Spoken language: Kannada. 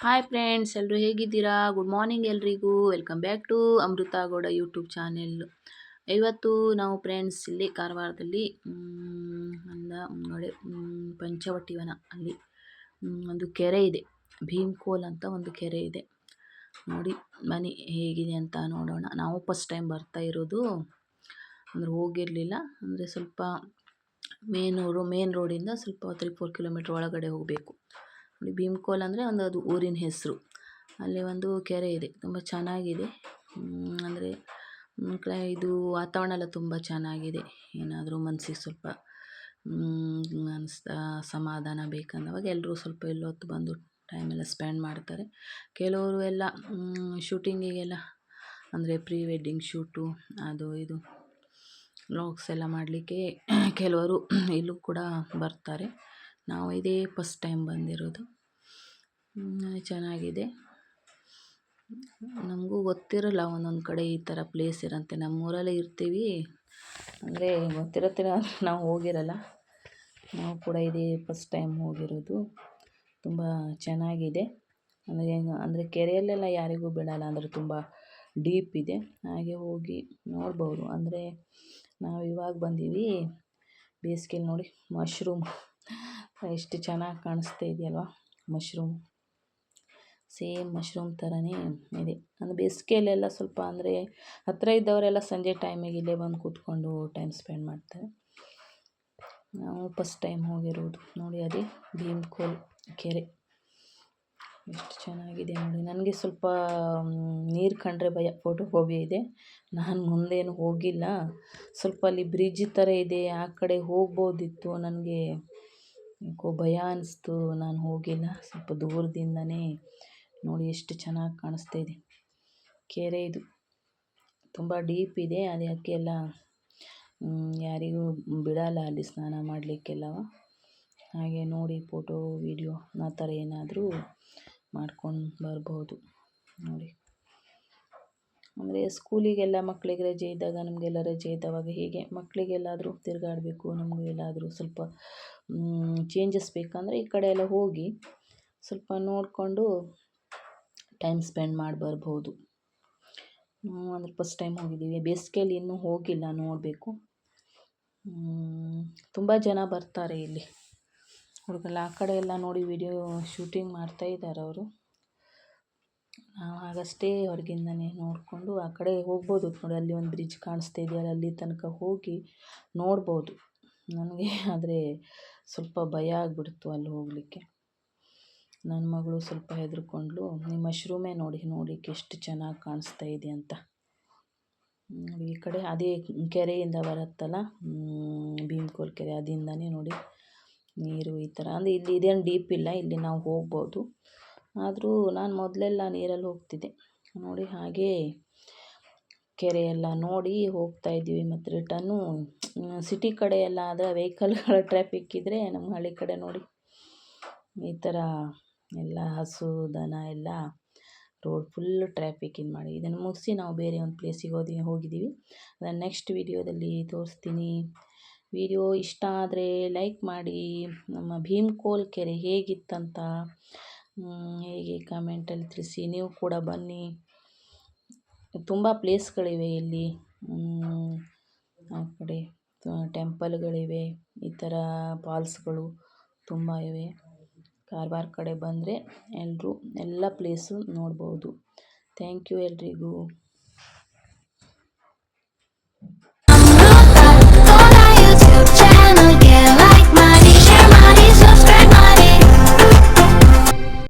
ಹಾಯ್ ಫ್ರೆಂಡ್ಸ್, ಎಲ್ಲರೂ ಹೇಗಿದ್ದೀರಾ? ಗುಡ್ ಮಾರ್ನಿಂಗ್ ಎಲ್ರಿಗೂ. Welcome back to Amrutha Gowda YouTube channel. ಇವತ್ತು ನಾವು ಫ್ರೆಂಡ್ಸ್ ಇಲ್ಲಿ ಕಾರವಾರದಲ್ಲಿ ನೋಡಿ ಪಂಚವಟಿವನ ಅಲ್ಲಿ ಒಂದು ಕೆರೆ ಇದೆ. ಭೀಮ್ಕೋಲ್ ಅಂತ ಒಂದು ಕೆರೆ ಇದೆ. ನೋಡಿ ಬನ್ನಿ ಹೇಗಿದೆ ಅಂತ ನೋಡೋಣ. ನಾವು ಫಸ್ಟ್ ಟೈಮ್ ಬರ್ತಾ ಇರೋದು, ಅಂದರೆ ಹೋಗಿರಲಿಲ್ಲ. ಅಂದರೆ ಸ್ವಲ್ಪ ಮೇನ್ ರೋಡಿಂದ ಸ್ವಲ್ಪ 3-4 ಕಿಲೋಮೀಟ್ರ್ ಒಳಗಡೆ ಹೋಗಬೇಕು. ನೋಡಿ, ಭೀಮ್ಕೋಲ್ ಅಂದರೆ ಅದು ಊರಿನ ಹೆಸರು. ಅಲ್ಲಿ ಒಂದು ಕೆರೆ ಇದೆ, ತುಂಬ ಚೆನ್ನಾಗಿದೆ. ಅಂದರೆ ಇದು ವಾತಾವರಣ ಎಲ್ಲ ತುಂಬ ಚೆನ್ನಾಗಿದೆ. ಏನಾದರೂ ಮನಸ್ಸಿಗೆ ಸ್ವಲ್ಪ ಸಮಾಧಾನ ಬೇಕಂದವಾಗ ಎಲ್ಲರೂ ಸ್ವಲ್ಪ ಹೊತ್ತು ಬಂದು ಟೈಮೆಲ್ಲ ಸ್ಪೆಂಡ್ ಮಾಡ್ತಾರೆ. ಕೆಲವರು ಎಲ್ಲ ಶೂಟಿಂಗಿಗೆಲ್ಲ, ಅಂದರೆ ಪ್ರೀ ವೆಡ್ಡಿಂಗ್ ಶೂಟು ಅದು ಇದು ವ್ಲಾಗ್ಸ್ ಎಲ್ಲ ಮಾಡಲಿಕ್ಕೆ ಕೆಲವರು ಇಲ್ಲೂ ಕೂಡ ಬರ್ತಾರೆ. ನಾವು ಇದೇ ಫಸ್ಟ್ ಟೈಮ್ ಬಂದಿರೋದು. ಚೆನ್ನಾಗಿದೆ. ನಮಗೂ ಗೊತ್ತಿರಲ್ಲ ಒಂದೊಂದು ಕಡೆ ಈ ಥರ ಪ್ಲೇಸ್ ಇರುತ್ತೆ. ನಮ್ಮೂರಲ್ಲೇ ಇರ್ತೀವಿ, ಅಂದರೆ ಗೊತ್ತಿರುತ್ತೆ, ನಾವು ಹೋಗಿರಲ್ಲ. ನಾವು ಕೂಡ ಇದೇ ಫಸ್ಟ್ ಟೈಮ್ ಹೋಗಿರೋದು. ತುಂಬ ಚೆನ್ನಾಗಿದೆ. ಅಂದರೆ ಕೆರೆಯಲ್ಲೆಲ್ಲ ಯಾರಿಗೂ ಬಿಡಲ್ಲ, ಅಂದರೆ ತುಂಬ ಡೀಪ್ ಇದೆ. ಹಾಗೆ ಹೋಗಿ ನೋಡ್ಬೋದು. ಅಂದರೆ ನಾವು ಇವಾಗ ಬಂದೀವಿ ಬೇಸಿಗೆಲಿ. ನೋಡಿ ಮಶ್ರೂಮ್ ಎಷ್ಟು ಚೆನ್ನಾಗಿ ಕಾಣಿಸ್ತಾ ಇದೆಯಲ್ವ. ಮಶ್ರೂಮ್ ಸೇಮ್ ಮಶ್ರೂಮ್ ಥರನೇ ಇದೆ. ಅಂದರೆ ಬೇಸಿಗೆಯಲ್ಲೆಲ್ಲ ಸ್ವಲ್ಪ, ಅಂದರೆ ಹತ್ತಿರ ಇದ್ದವರೆಲ್ಲ ಸಂಜೆ ಟೈಮಿಗೆ ಇಲ್ಲೇ ಬಂದು ಕೂತ್ಕೊಂಡು ಟೈಮ್ ಸ್ಪೆಂಡ್ ಮಾಡ್ತಾರೆ. ನಾವು ಫಸ್ಟ್ ಟೈಮ್ ಹೋಗಿರೋದು. ನೋಡಿ ಅದೇ ಭೀಮ್ಕೋಲ್ ಕೆರೆ ಎಷ್ಟು ಚೆನ್ನಾಗಿದೆ ನೋಡಿ. ನನಗೆ ಸ್ವಲ್ಪ ನೀರು ಕಂಡ್ರೆ ಭಯ, ಫೋಟೋಫೋಬಿಯಾ ಇದೆ. ನಾನು ಮುಂದೇನು ಹೋಗಿಲ್ಲ. ಸ್ವಲ್ಪ ಅಲ್ಲಿ ಬ್ರಿಡ್ಜ್ ಥರ ಇದೆ, ಆ ಕಡೆ ಹೋಗ್ಬೋದಿತ್ತು. ನನಗೆ ಯಾಕೋ ಭಯ ಅನ್ನಿಸ್ತು, ನಾನು ಹೋಗಿಲ್ಲ. ಸ್ವಲ್ಪ ದೂರದಿಂದನೇ ನೋಡಿ ಎಷ್ಟು ಚೆನ್ನಾಗಿ ಕಾಣಿಸ್ತಾ ಇದೆ ಕೆರೆ. ಇದು ತುಂಬ ಡೀಪ್ ಇದೆ, ಅದಕ್ಕೆ ಎಲ್ಲ ಯಾರಿಗೂ ಬಿಡಲ್ಲ ಅಲ್ಲಿ ಸ್ನಾನ ಮಾಡಲಿಕ್ಕೆಲ್ಲವ. ಹಾಗೆ ನೋಡಿ ಫೋಟೋ ವಿಡಿಯೋ ಆ ಥರ ಏನಾದರೂ ಮಾಡ್ಕೊಂಡು ಬರ್ಬೋದು. ನೋಡಿ, ಅಂದರೆ ಸ್ಕೂಲಿಗೆಲ್ಲ ಮಕ್ಕಳಿಗೆ ರಜೆ ಇದ್ದಾಗ, ನಮಗೆಲ್ಲ ರಜೆ ಇದ್ದವಾಗ ಹೀಗೆ ಮಕ್ಕಳಿಗೆಲ್ಲಾದರೂ ತಿರುಗಾಡಬೇಕು, ನಮಗೂ ಎಲ್ಲಾದರೂ ಸ್ವಲ್ಪ ಚೇಂಜಸ್ ಬೇಕಂದರೆ ಈ ಕಡೆ ಎಲ್ಲ ಹೋಗಿ ಸ್ವಲ್ಪ ನೋಡಿಕೊಂಡು ಟೈಮ್ ಸ್ಪೆಂಡ್ ಮಾಡಿ ಬರ್ಬೋದು. ಅಂದರೆ ಫಸ್ಟ್ ಟೈಮ್ ಹೋಗಿದ್ದೀವಿ. ಬೇಸಿಗೆಯಲ್ಲಿ ಇನ್ನೂ ಹೋಗಿಲ್ಲ, ನೋಡಬೇಕು. ತುಂಬ ಜನ ಬರ್ತಾರೆ ಇಲ್ಲಿ ಹುಡುಗಲ್ಲ. ಆ ಕಡೆ ಎಲ್ಲ ನೋಡಿ ವಿಡಿಯೋ ಶೂಟಿಂಗ್ ಮಾಡ್ತಾಯಿದ್ದಾರೆ ಅವರು. ನಾವು ಆಗಷ್ಟೇ ಹೊರಗಿಂದನೇ ನೋಡಿಕೊಂಡು ಆ ಕಡೆ ಹೋಗ್ಬೋದು. ನೋಡಿ ಅಲ್ಲಿ ಒಂದು ಬ್ರಿಡ್ಜ್ ಕಾಣಿಸ್ತಾ ಇದೆಯಲ್ಲ, ಅಲ್ಲಿ ತನಕ ಹೋಗಿ ನೋಡ್ಬೋದು. ನನಗೆ ಆದರೆ ಸ್ವಲ್ಪ ಭಯ ಆಗಿಬಿಡ್ತು ಅಲ್ಲಿ ಹೋಗಲಿಕ್ಕೆ. ನನ್ನ ಮಗಳು ಸ್ವಲ್ಪ ಹೆದರ್ಕೊಂಡ್ಳು. ಈ ಮಶ್ರೂಮೇ ನೋಡಲಿಕ್ಕೆ ಎಷ್ಟು ಚೆನ್ನಾಗಿ ಕಾಣಿಸ್ತಾ ಇದೆ ಅಂತ. ನೋಡಿ ಈ ಕಡೆ ಅದೇ ಕೆರೆಯಿಂದ ಬರುತ್ತಲ್ಲ, ಭೀಮ್ಕೋಲ್ ಕೆರೆ, ಅದಿಂದನೇ ನೋಡಿ ನೀರು ಈ ಥರ. ಅಂದರೆ ಇಲ್ಲಿ ಇದೇನು ಡೀಪ್ ಇಲ್ಲ, ಇಲ್ಲಿ ನಾವು ಹೋಗ್ಬೋದು. ಆದರೂ ನಾನು ಮೊದಲೆಲ್ಲ ನೀರಲ್ಲಿ ಹೋಗ್ತಿದ್ದೆ. ನೋಡಿ ಹಾಗೇ ಕೆರೆಯೆಲ್ಲ ನೋಡಿ ಹೋಗ್ತಾಯಿದ್ವಿ. ಮತ್ತು ರಿಟರ್ನು ಸಿಟಿ ಕಡೆ ಎಲ್ಲ ಆದರೆ ವೆಹಿಕಲ್ಗಳ ಟ್ರಾಫಿಕ್ ಇದ್ದರೆ, ನಮ್ಮ ಹಳ್ಳಿ ಕಡೆ ನೋಡಿ ಈ ಥರ ಎಲ್ಲ ಹಸು ದನ ಎಲ್ಲ ರೋಡ್ ಫುಲ್ ಟ್ರಾಫಿಕ್ ಇದು ಮಾಡಿ. ಇದನ್ನು ಮುಗಿಸಿ ನಾವು ಬೇರೆ ಒಂದು ಪ್ಲೇಸಿಗೆ ಹೋಗಿದ್ದೀವಿ. ಅದನ್ನು ನೆಕ್ಸ್ಟ್ ವಿಡಿಯೋದಲ್ಲಿ ತೋರಿಸ್ತೀನಿ. ವಿಡಿಯೋ ಇಷ್ಟ ಆದರೆ ಲೈಕ್ ಮಾಡಿ. ನಮ್ಮ ಭೀಮ್ಕೋಲ್ ಕೆರೆ ಹೇಗಿತ್ತಂತ ಹೇಗೆ ಕಮೆಂಟಲ್ಲಿ ತಿಳಿಸಿ. ನೀವು ಕೂಡ ಬನ್ನಿ. ತುಂಬ ಪ್ಲೇಸ್ಗಳಿವೆ ಇಲ್ಲಿ. ಆ ಕಡೆ ಟೆಂಪಲ್ಗಳಿವೆ, ಈ ಥರ ಫಾಲ್ಸ್ಗಳು ತುಂಬ ಇವೆ. ಕಾರವಾರ ಕಡೆ ಬಂದರೆ ಎಲ್ಲರೂ ಎಲ್ಲ ಪ್ಲೇಸು ನೋಡ್ಬೋದು. ಥ್ಯಾಂಕ್ ಯು ಎಲ್ರಿಗೂ.